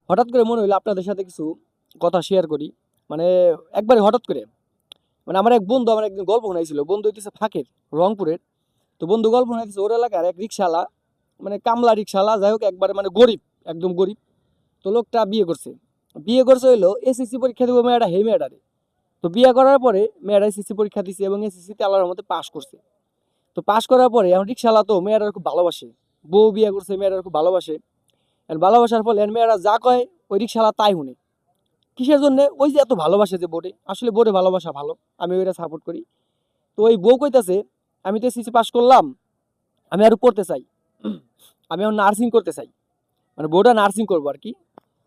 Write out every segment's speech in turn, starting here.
হঠাৎ করে মনে হইলো আপনাদের সাথে কিছু কথা শেয়ার করি। মানে একবারে হঠাৎ করে, মানে আমার এক বন্ধু আমার একদিন গল্প শোনাইছিল। বন্ধু হইতেছে ফাঁকের, রংপুরের। তো বন্ধু গল্প শোনাইতেছে ওর এলাকার এক রিক্সাওয়ালা, মানে কামলা রিক্সাওয়ালা, যাই হোক একবারে মানে গরিব, একদম গরিব। তো লোকটা বিয়ে করছে হইলো এসএসসি পরীক্ষা দেবো মেয়েটা, হে মেয়েটারে। তো বিয়ে করার পরে মেয়েরা এসএসসি পরীক্ষা দিছে এবং এসএসসিতে আল্লাহর মধ্যে পাশ করছে। তো পাশ করার পরে এখন রিক্সাওয়ালা তো মেয়েরা খুব ভালোবাসে, বউ বিয়ে করছে, মেয়েরা খুব ভালোবাসে। আর ভালোবাসার ফলে এর মেয়েরা যা কয় ওই রিক্সাওয়ালা তাই শুনে। কিসের জন্য? ওই যে এত ভালোবাসে যে বোরে, আসলে বোরে ভালোবাসা ভালো, আমি ওইটা সাপোর্ট করি। তো ওই বউ কইতাছে আমি তো এসএসসি পাস করলাম, আমি আরো পড়তে চাই, আমি এখন নার্সিং করতে চাই, মানে বউটা নার্সিং করবো আর কি।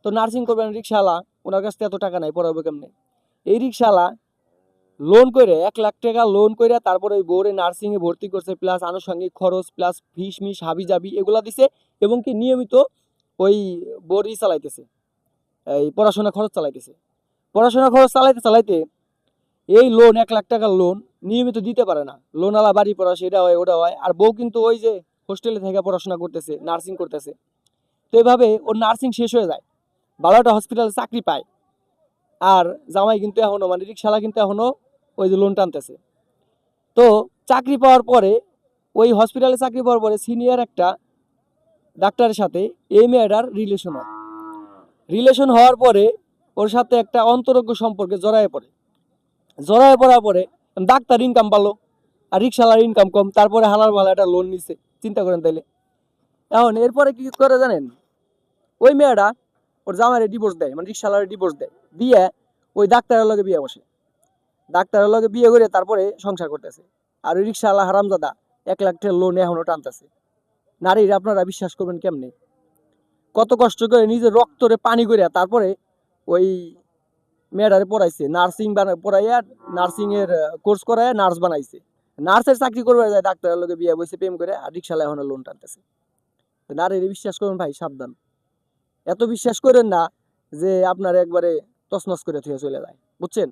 তো নার্সিং করবেন রিক্সাওয়ালা, ওনার কাছ থেকে এত টাকা নাই, পড়াবো কেমনে? এই রিক্সাওয়ালা লোন করে 1 লাখ টাকা লোন করে তারপরে ওই বউরে নার্সিং এ ভর্তি করছে, প্লাস আনুষঙ্গিক খরচ, প্লাস ফিস মিস হাবি জাবি এগুলা দিছে। এবং কি নিয়মিত ওই বউরই চালাইতেছে, এই পড়াশোনা খরচ চালাইতেছে। পড়াশোনা খরচ চালাইতে চালাইতে এই লোন, 1 লাখ টাকার লোন নিয়মিত দিতে পারে না। লোনওয়ালা বাড়ি পড়া, সেটা হয় ওটা হয়, আর বউ কিন্তু ওই যে হোস্টেলে থেকে পড়াশোনা করতেছে, নার্সিং করতেছে। তো এইভাবে ওর নার্সিং শেষ হয়ে যায়, ভালো একটা হসপিটালে চাকরি পায়। আর জামাই কিন্তু এখনো, মানে রিক্সাওয়ালা কিন্তু এখনো ওই যে লোন টানতেছে। তো চাকরি পাওয়ার পরে, ওই হসপিটালে চাকরি পাওয়ার পরে সিনিয়র একটা ডাক্তারের সাথে এই মেয়েটার রিলেশন হয়। রিলেশন হওয়ার পরে ওর সাথে একটা অন্তরঙ্গ সম্পর্কে জড়ায় পড়ে। জড়ায় পড়ার পরে ডাক্তার ইনকাম পালো, আর রিক্সাওয়ালার ইনকাম কম, তারপরে হালার ভালো একটা লোন নিছে। চিন্তা করেন তাইলে। এখন এরপরে কি করে জানেন? ওই মেয়েটা ওর জামাইরে ডিভোর্স দেয়, মানে রিক্সাওয়ালার ডিভোর্স দেয়, দিয়ে ওই ডাক্তারের লগে বিয়ে বসে। ডাক্তারের লগে বিয়ে করে তারপরে সংসার করতেছে। আর ওই রিক্সাওয়ালা হারামজাদা 1 লাখ টাকা লোন এখনো টানতেছে। নারীরা আপনারা বিশ্বাস করবেন কেমনে? কত কষ্ট করে নিজের রক্তরে পানি করে তারপরে ওই মেয়েটারে পড়াইছে, নার্সিং পড়াইয়া, নার্সিং এর কোর্স করাইয়া নার্স বানাইছে। নার্সের চাকরি করবে যায়, ডাক্তারের লগে বিয়ে বসে প্রেম করে, আর রিক্সাওয়ালা এখন লোন টানতেছে। নারীরা বিশ্বাস করুন ভাই, সাবধান। এত বিশ্বাস করেন না যে আপনার একবারে তছনছ করে থুয়ে চলে যায়, বুঝছেন?